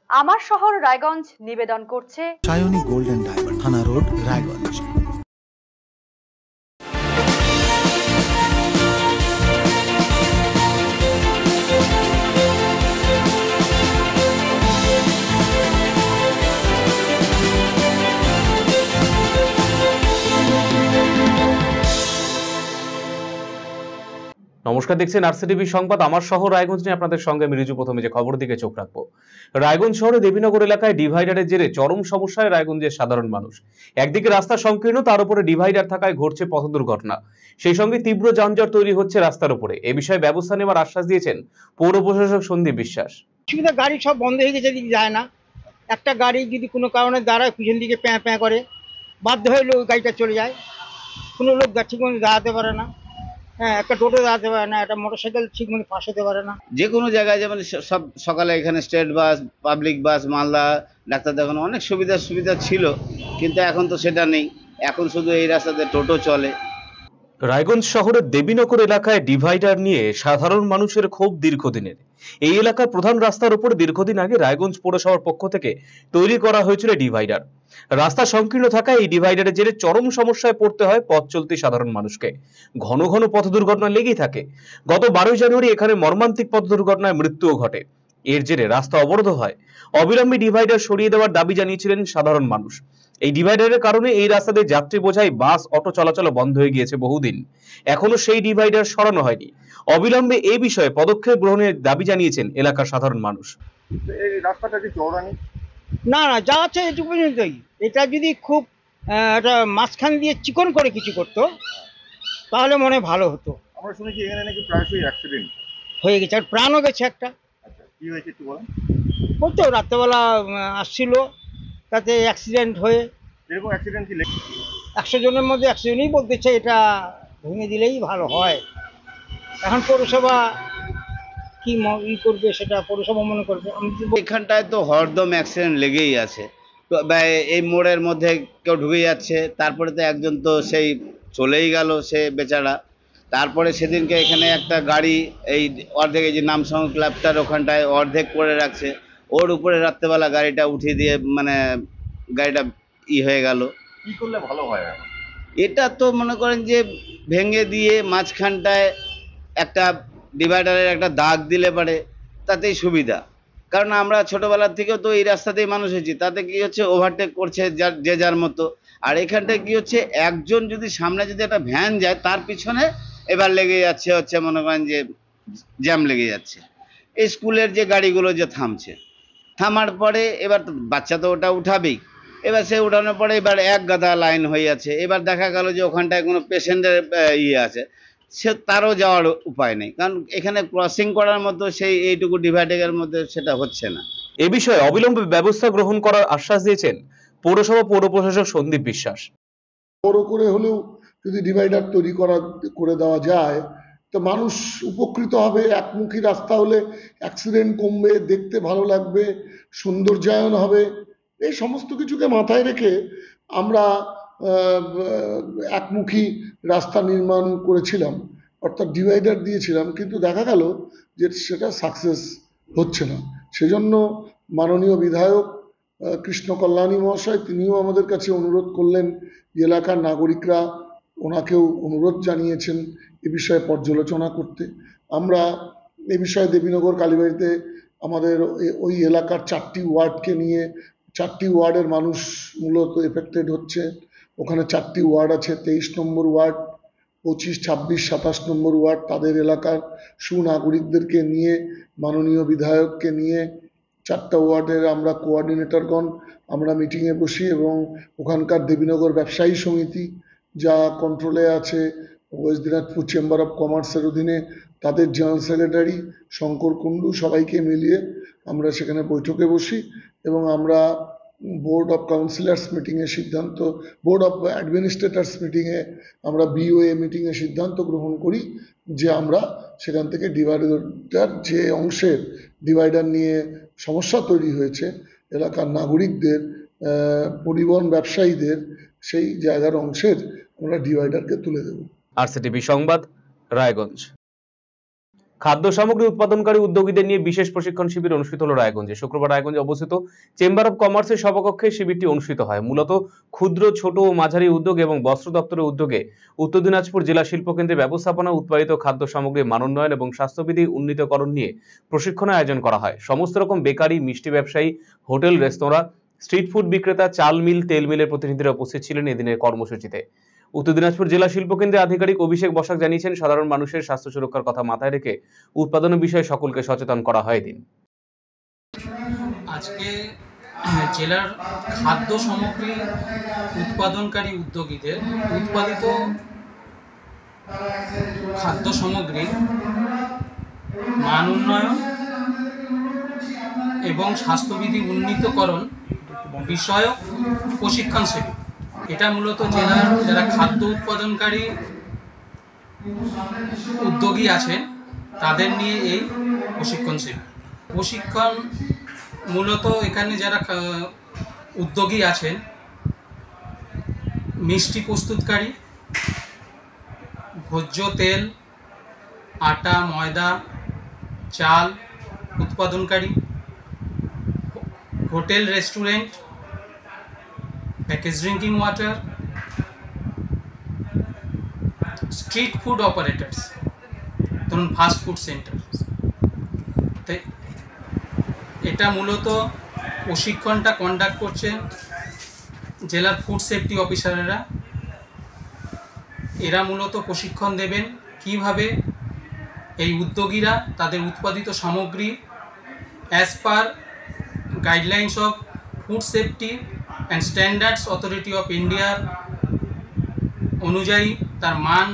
আমার শহর রায়গঞ্জ নিবেদন করছে সায়নী গোল্ড এন্ড ডায়মন্ড, থানা রোড, রায়গঞ্জ। নমস্কার, দেখছেন আরসিটিভি সংবাদ আমার শহর রায়গঞ্জ নিয়ে আপনাদের সঙ্গে আমি রিজু। প্রথমে যে খবর দিকে চোখ রাখবো, রায়গঞ্জ শহরে দেবীনগর এলাকায় ডিভাইডারের জেরে চরম সমস্যায় রায়গঞ্জের সাধারণ মানুষ। একদিকে রাস্তা সংকীর্ণ, তার উপরে ডিভাইডার থাকায় ঘটছে পথ দুর্ঘটনা, সেই সঙ্গে তীব্র যানজট তৈরি হচ্ছে রাস্তার উপরে। এ বিষয়ে ব্যবস্থা নেওয়ার আশ্বাস দিয়েছেন পৌর প্রশাসক সন্দীপ বিশ্বাস। গাড়ি সব বন্ধ হয়ে গেছে, যায় না। একটা গাড়ি যদি কোনো কারণে দাঁড়ায়, পিছন দিকে প্যাঁ প্যাঁ করে, বাধ্য হয়ে লোক গাড়িটা চলে যায়। কোনো লোক ঠিক মতো দাঁড়াতে পারে না। হ্যাঁ, একটা টোটো দাঁড়াতে পারে না, একটা মোটরসাইকেল ঠিক মতো পাশ হতে পারে না। যে কোনো জায়গায় যেমন সব সকালে এখানে state bus, public bus, Malda doctor দেখানো অনেক সুবিধা ছিল, কিন্তু এখন তো সেটা নেই। এখন শুধু এই রাস্তাতে টোটো চলে। রায়গঞ্জ শহরের দেবীনগর এলাকায় ডিভাইডার নিয়ে সাধারণ মানুষের ক্ষোভ দীর্ঘদিনের। এই এলাকার প্রধান রাস্তার উপর দীর্ঘদিন আগে রায়গঞ্জ পৌরসভার পক্ষ থেকে তৈরি করা হয়েছিল ডিভাইডার। রাস্তা সংকীর্ণ থাকায় এই ডিভাইডারের জেরে চরম সমস্যায় পড়তে হয় পথ চলতি সাধারণ মানুষকে। ঘন ঘন পথ দুর্ঘটনা লেগেই থাকে। গত 12 জানুয়ারি এখানে মর্মান্তিক পথ দুর্ঘটনায় মৃত্যুও ঘটে। এর জেরে রাস্তা অবরোধ হয়। অবিলম্বে ডিভাইডার সরিয়ে দেওয়ার দাবি জানিয়েছিলেন সাধারণ মানুষ। এই ডিভাইডারের কারণে এই রাস্তাতে যাত্রী বোঝাই বাস, অটো চলাচল বন্ধ হয়ে গিয়েছে বহুদিন। এখনো সেই ডিভাইডার সরানো হয়নি। অবিলম্বে এই বিষয়ে পদক্ষেপ গ্রহণের দাবি জানিয়েছেন এলাকার সাধারণ মানুষ। এই রাস্তাটা কি চওড়া নেই? না, যা আছে এটুকু পর্যন্তই। এটা যদি খুব একটা মাঝখান দিয়ে চিকন করে কিছু করতো তাহলে মনে ভালো হতো। আমরা শুনেছি এখানে নাকি প্রায়শই অ্যাক্সিডেন্ট হয়ে গেছে, আর প্রাণও গেছে একটা। আচ্ছা, কি হয়েছে একটু বলেন। বলতো রাত্রেবেলা আসছিল, তাতে অ্যাক্সিডেন্ট হয়ে এরকম অ্যাক্সিডেন্ট কি 100 জনের মধ্যে 100 জনই বলতেছে এটা ভেঙে দিলেই ভালো হয়। এখন পৌরসভা কি করবে সেটা পৌরসভা মনে করবে। এখানটায় তো হরদম অ্যাক্সিডেন্ট লেগেই আছে। তো এই মোড়ের মধ্যে কেউ ঢুকে যাচ্ছে, তারপরে তো একজন তো সেই চলেই গেল, সে বেচারা। তারপরে সেদিনকে এখানে একটা গাড়ি এই অর্ধেক, এই যে নামসং ক্লাবটার ওখানটায় অর্ধেক করে রাখছে, ওর উপরে রাত্রেবেলা গাড়িটা উঠিয়ে দিয়ে মানে গাড়িটা হয়ে গেল। কি করলে ভালো হয়? এটা তো মনে করেন যে ভেঙে দিয়ে মাঝখানটায় একটা ডিভাইডারের একটা দাগ দিলে পারে, তাতেই সুবিধা। কারণ আমরা ছোটবেলার থেকেও তো এই রাস্তাতেই মানুষ হয়েছি। তাতে কি হচ্ছে, ওভারটেক করছে যে যার মতো। আর এখানটায় কি হচ্ছে, একজন যদি সামনে যদি একটা ভ্যান যায়, তার পিছনে এবার লেগে যাচ্ছে হচ্ছে মনে করেন যে জ্যাম লেগে যাচ্ছে। এই স্কুলের যে গাড়িগুলো যে থামার পরে এবার বাচ্চা তো ওটা উঠাবেই। এবার সে উঠানোর পরে এবার এক গাদা লাইন হয়ে যাচ্ছে। এবার দেখা গেল যে ওখানটায় কোনো পেশেন্টের আছে, সে তারও যাওয়ার উপায় নেই, কারণ এখানে ক্রসিং করার মতো সেই এইটুকু ডিভাইডারের মধ্যে সেটা হচ্ছে না। এ বিষয়ে অবিলম্বে ব্যবস্থা গ্রহণ করার আশ্বাস দিয়েছেন পৌরসভা পৌর প্রশাসক সন্দীপ বিশ্বাস। বড় করে হলেও যদি ডিভাইডার তৈরি করে দেওয়া যায় তো মানুষ উপকৃত হবে। একমুখী রাস্তা হলে অ্যাক্সিডেন্ট কমবে, দেখতে ভালো লাগবে, সৌন্দর্যায়ন হবে। এই সমস্ত কিছুকে মাথায় রেখে আমরা একমুখী রাস্তা নির্মাণ করেছিলাম, অর্থাৎ ডিভাইডার দিয়েছিলাম, কিন্তু দেখা গেল যে সেটা সাকসেস হচ্ছে না। সেজন্য মাননীয় বিধায়ক কৃষ্ণ কল্যাণী মহাশয় তিনিও আমাদের কাছে অনুরোধ করলেন, এলাকার নাগরিকরা ওনাকেও অনুরোধ জানিয়েছেন এ বিষয়ে পর্যালোচনা করতে। আমরা এ বিষয়ে দেবীনগর কালীবাড়িতে আমাদের ওই এলাকার 4টি ওয়ার্ডকে নিয়ে, 4টি ওয়ার্ডের মানুষ মূলত এফেক্টেড হচ্ছে। ওখানে 4টি ওয়ার্ড আছে, 23 নম্বর ওয়ার্ড, 25, 26, 27 নম্বর ওয়ার্ড। তাদের এলাকার সুনাগরিকদেরকে নিয়ে, মাননীয় বিধায়ককে নিয়ে 4টা ওয়ার্ডের আমরা কোঅর্ডিনেটরগণ আমরা মিটিংয়ে বসি এবং ওখানকার দেবীনগর ব্যবসায়ী সমিতি যা কন্ট্রোলে আছে, ওয়েস্ট দিনাজপুর চেম্বার অফ কমার্সের অধীনে তাদের জেনারেল সেক্রেটারি শঙ্কর কুণ্ডু, সবাইকে মিলিয়ে আমরা সেখানে বৈঠকে বসি এবং আমরা বোর্ড অফ কাউন্সিলার্স মিটিংয়ে সিদ্ধান্ত, বোর্ড অফ অ্যাডমিনিস্ট্রেটার্স মিটিংয়ে আমরা BOA মিটিংয়ে সিদ্ধান্ত গ্রহণ করি যে আমরা সেখান থেকে ডিভাইডার, যে অংশের ডিভাইডার নিয়ে সমস্যা তৈরি হয়েছে এলাকার নাগরিকদের, পরিবহন ব্যবসায়ীদের, সেই জায়গার অংশের আমরা ডিভাইডারকে তুলে দেব। আরসিটিভি সংবাদ, রায়গঞ্জ। খাদ্য সামগ্রী উৎপাদনকারী উদ্যোগীদের নিয়ে বিশেষ প্রশিক্ষণ শিবির অনুষ্ঠিত হলো রায়গঞ্জে। শুক্রবার রায়গঞ্জে অবস্থিত চেম্বার অব কমার্সের সভাকক্ষে শিবিরটি অনুষ্ঠিত হয়। মূলত ক্ষুদ্র, ছোট ও মাঝারি উদ্যোগ এবং বস্ত্র দপ্তরের উদ্যোগে উত্তর দিনাজপুর জেলা শিল্পকেন্দ্রে ব্যবস্থাপনা, উৎপাদিত খাদ্য সামগ্রীর মানোন্নয়ন এবং স্বাস্থ্যবিধি উন্নীতকরণ নিয়ে প্রশিক্ষণ আয়োজন করা হয়। সমস্ত রকম বেকারি, মিষ্টি ব্যবসায়ী, হোটেল, রেস্তোরাঁ, স্ট্রিট ফুড বিক্রেতা, চাল মিল, তেল মিলের প্রতিনিধিরা উপস্থিত ছিলেন এদিনের কর্মসূচিতে। উত্তর দিনাজপুর জেলা শিল্পকেন্দ্রের আধিকারিক অভিষেক বসাক জানিয়েছেন, সাধারণ মানুষের স্বাস্থ্য সুরক্ষার কথা মাথায় রেখে উৎপাদনের বিষয়ে সকলকে সচেতন করা হয় এদিন। আজকে জেলার খাদ্য সামগ্রী উৎপাদনকারী উদ্যোগীদের উৎপাদিত খাদ্য সামগ্রীর মান উন্নয়ন এবং স্বাস্থ্যবিধি উন্নীতকরণ বিষয়ক প্রশিক্ষণ শিবির। এটা মূলত জেলার যারা খাদ্য উৎপাদনকারী উদ্যোগী আছেন তাদের নিয়ে এই প্রশিক্ষণ শিবির। প্রশিক্ষণ মূলত এখানে যারা উদ্যোগী আছেন, মিষ্টি প্রস্তুতকারী, ভোজ্য তেল, আটা, ময়দা, চাল উৎপাদনকারী, hotel, restaurant, package drinking water, street food operators, ধরুন ফাস্ট ফুড সেন্টার। তাই এটা মূলত প্রশিক্ষণটা কন্ডাক্ট করছেন জেলার ফুড সেফটি অফিসাররা। এরা মূলত প্রশিক্ষণ দেবেন কিভাবে এই উদ্যোগীরা তাদের উৎপাদিত সামগ্রী as per guidelines of food safety and standards authority of ইন্ডিয়ার অনুযায়ী তার মান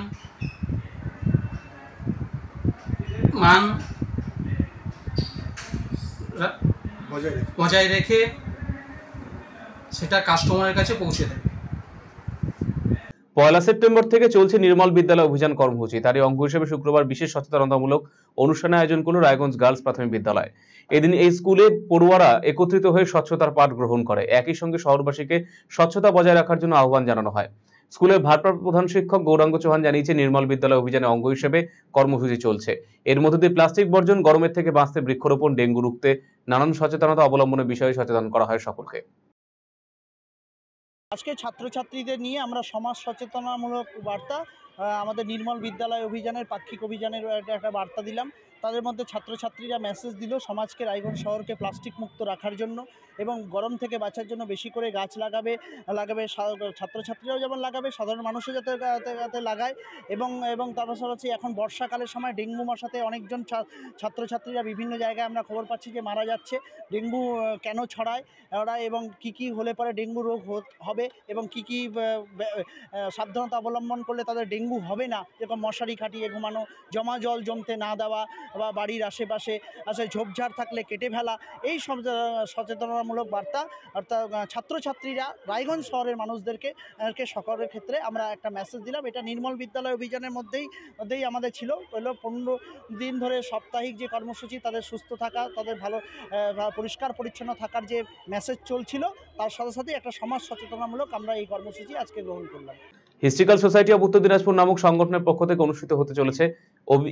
বজায় রেখে সেটা কাস্টমারের কাছে পৌঁছে দেবে। 1 সেপ্টেম্বর থেকে চলছে নির্মল বিদ্যালয় অভিযান কর্মসূচি। তারই অঙ্গ হিসেবে শুক্রবার বিশেষ সচেতনতামূলক অনুষ্ঠানের আয়োজন করল রায়গঞ্জ গার্লস প্রাথমিক বিদ্যালয়। এদিন এই স্কুলে পড়ুয়ারা একত্রিত হয়ে স্বচ্ছতার পাঠ গ্রহণ করে। একই সঙ্গে শহরবাসীকে স্বচ্ছতা বজায় রাখার জন্য আহ্বান জানানো হয়। স্কুলের ভারপ্রাপ্ত প্রধান শিক্ষক গৌরাঙ্গ চৌহান জানিয়েছে, নির্মল বিদ্যালয় অভিযানের অঙ্গ হিসেবে কর্মসূচি চলছে। এর মধ্যে দিয়ে প্লাস্টিক বর্জন, গরমের থেকে বাঁচতে বৃক্ষরোপণ, ডেঙ্গু রুখতে নানান সচেতনতা অবলম্বনের বিষয়ে সচেতন করা হয় সকলকে। আজকে ছাত্রছাত্রীদের নিয়ে আমরা সমাজ সচেতনামূলক বার্তা আমাদের নির্মল বিদ্যালয় অভিযানের পাক্ষিক অভিযানের একটা বার্তা দিলাম। তাদের মধ্যে ছাত্রছাত্রীরা মেসেজ দিল সমাজকে, রায়গঞ্জ শহরকে প্লাস্টিক মুক্ত রাখার জন্য এবং গরম থেকে বাঁচার জন্য বেশি করে গাছ লাগাবে। ছাত্রছাত্রীরাও যেমন লাগাবে, সাধারণ মানুষও যাতে লাগায় এবং তার পাশাপাশি এখন বর্ষাকালের সময় ডেঙ্গু মশাতে অনেকজন ছাত্রছাত্রীরা বিভিন্ন জায়গায় আমরা খবর পাচ্ছি যে মারা যাচ্ছে। ডেঙ্গু কেন ছড়ায় ওরা এবং কি হলে পরে ডেঙ্গু রোগ হবে এবং কি সাবধানতা অবলম্বন করলে তাদের ডেঙ্গু হবে না, যেরকম মশারি খাটিয়ে ঘুমানো, জমা জল জমতে না দেওয়া বা বাড়ির আশেপাশে ঝোপঝাড় থাকলে কেটে ফেলা, এই সব সচেতনতামূলক বার্তা। অর্থাৎ ছাত্রছাত্রীরা রায়গঞ্জ শহরের মানুষদেরকে সকলের ক্ষেত্রে আমরা একটা মেসেজ দিলাম। এটা নির্মল বিদ্যালয় অভিযানের মধ্যেই আমাদের ছিল। হলো 15 দিন ধরে সাপ্তাহিক যে কর্মসূচি, তাদের সুস্থ থাকা, তাদের ভালো পরিষ্কার পরিচ্ছন্ন থাকার যে মেসেজ চলছিল, তার সাথে সাথে একটা সমাজ সচেতনামূলক আমরা এই কর্মসূচি আজকে গ্রহণ করলাম। হিস্ট্রিক্যাল সোসাইটি অব উত্তর দিনাজপুর নামক সংগঠনের পক্ষ থেকে অনুষ্ঠিত হতে চলেছে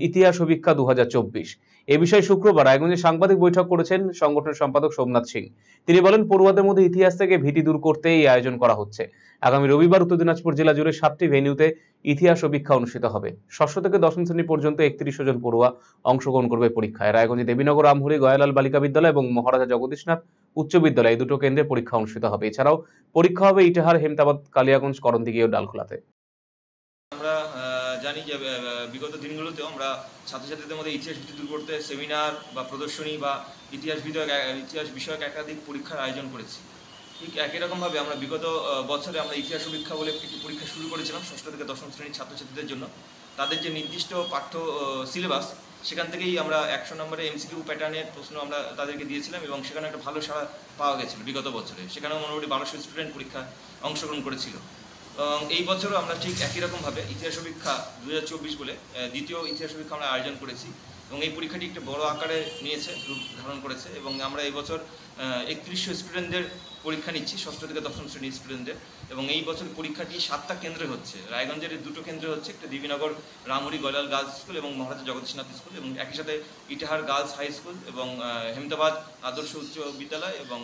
ইতিহাস অভিক্ষা 2024। এ বিষয়ে শুক্রবার রায়গঞ্জে সাংবাদিক বৈঠক করেছেন সংগঠনের সম্পাদক সোমনাথ সিং। তিনি বলেন, পড়ুয়াদের মধ্যে ইতিহাস থেকে ভীতি দূর করতে এই আয়োজন করা হচ্ছে। আগামী রবিবার উত্তর দিনাজপুর জেলা জুড়ে 7টি ভেন্যুতে ইতিহাস অভিক্ষা অনুষ্ঠিত হবে। 6ষ্ঠ থেকে 10ম শ্রেণী পর্যন্ত 31 জন পড়ুয়া অংশগ্রহণ করবে পরীক্ষায়। রায়গঞ্জে দেবীনগর, আমহুরি, গয়ালাল বালিকা বিদ্যালয় এবং মহারাজা জগদীশনাথ উচ্চ বিদ্যালয়, এই দুটো কেন্দ্রে পরীক্ষা অনুষ্ঠিত হবে। এছাড়াও পরীক্ষা হবে ইটাহার, হেমতাবাদ, কালিয়াগঞ্জ, করণদিঘি ও ডালখোলাতে। আমরা জানি যে বিগত দিনগুলোতেও আমরা ছাত্রছাত্রীদের মধ্যে ইতিহাস ভীতি দূর করতে সেমিনার বা প্রদর্শনী বা ইতিহাস বিষয়ক একাধিক পরীক্ষার আয়োজন করেছি। ঠিক একই রকমভাবে আমরা বিগত বছরে আমরা ইতিহাস পরীক্ষা বলে একটি পরীক্ষা শুরু করেছিলাম 6ষ্ঠ থেকে 10ম শ্রেণীর ছাত্রছাত্রীদের জন্য। তাদের যে নির্দিষ্ট পাঠ্য সিলেবাস, সেখান থেকেই আমরা 100 নম্বরের MCQ প্যাটার্নের প্রশ্ন আমরা তাদেরকে দিয়েছিলাম এবং সেখানে একটা ভালো সাড়া পাওয়া গেছিলো বিগত বছরে। সেখানেও মোটামুটি 1200 স্টুডেন্ট পরীক্ষা অংশগ্রহণ করেছিল। এই বছরও আমরা ঠিক একই রকমভাবে ইতিহাস অভিক্ষা 2024 বলে দ্বিতীয় ইতিহাস অভিক্ষা আমরা আয়োজন করেছি এবং এই পরীক্ষাটি একটু বড় আকারে নিয়েছে, রূপ ধারণ করেছে এবং আমরা এই বছর 3100 স্টুডেন্টদের পরীক্ষা নিচ্ছি, ষষ্ঠ থেকে দশম শ্রেণীর স্টুডেন্টদের। এবং এই বছর পরীক্ষাটি 7টা কেন্দ্রে হচ্ছে। রায়গঞ্জের 2টো কেন্দ্রে হচ্ছে, একটা দেবীনগর রামহরি গয়লাল গার্লস স্কুল এবং মহারাজা জগদীশনাথ স্কুল, এবং একই সাথে ইটাহার গার্লস হাই স্কুল এবং হেমদাবাদ আদর্শ উচ্চ বিদ্যালয়, এবং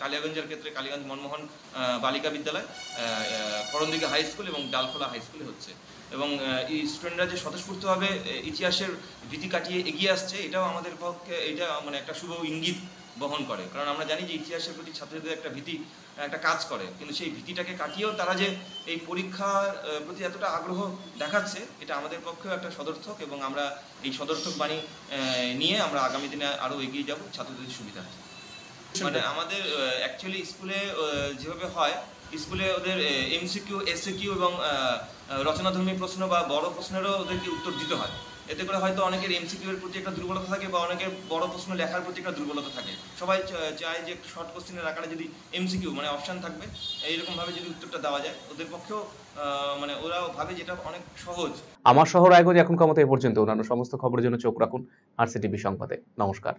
কালিয়াগঞ্জের ক্ষেত্রে কালীগঞ্জ মনমোহন বালিকা বিদ্যালয়, করণদিঘি হাই স্কুল এবং ডালখোলা হাই স্কুলে হচ্ছে। এবং এই স্টুডেন্টরা যে স্বতঃস্ফূর্তভাবে ইতিহাসের ভীতি কাটিয়ে এগিয়ে আসছে, এটাও আমাদের পক্ষে এটা মানে একটা শুভ ইঙ্গিত বহন করে। কারণ আমরা জানি যে ইতিহাসের প্রতি ছাত্রছাত্রীদের একটা ভীতি একটা কাজ করে, কিন্তু সেই ভীতিটাকে কাটিয়েও তারা যে এই পরীক্ষার প্রতি এতটা আগ্রহ দেখাচ্ছে, এটা আমাদের পক্ষেও একটা সদর্থক। এবং আমরা এই সদর্থক বাণী নিয়ে আমরা আগামী দিনে আরও এগিয়ে যাব ছাত্রছাত্রীদের সুবিধার্থে। মানে আমাদের অ্যাকচুয়ালি স্কুলে যেভাবে হয়, স্কুলে ওদের এমসিকিউ, এসসিকিউ এবং রচনাধর্মী প্রশ্ন বা বড় প্রশ্নেরও ওদেরকে উত্তর দিতে হয়। এতে করে হয়তো অনেকের এমসিকিউ এর প্রতি একটা দুর্বলতা থাকে বা অনেকের বড় প্রশ্ন লেখার প্রতি একটা দুর্বলতা থাকে। সবাই চায় যে শর্ট কোশ্চেনের আকারে যদি এমসিকিউ মানে অপশান থাকবে, এইরকমভাবে যদি উত্তরটা দেওয়া যায়, ওদের পক্ষেও মানে ওরাও ভাবে যেটা অনেক সহজ। আমার শহর রায়গঞ্জ এখনকার মতো এ পর্যন্ত। অন্যান্য সমস্ত খবরের জন্য চোখ রাখুন আরসিটিভি সংবাদে। নমস্কার।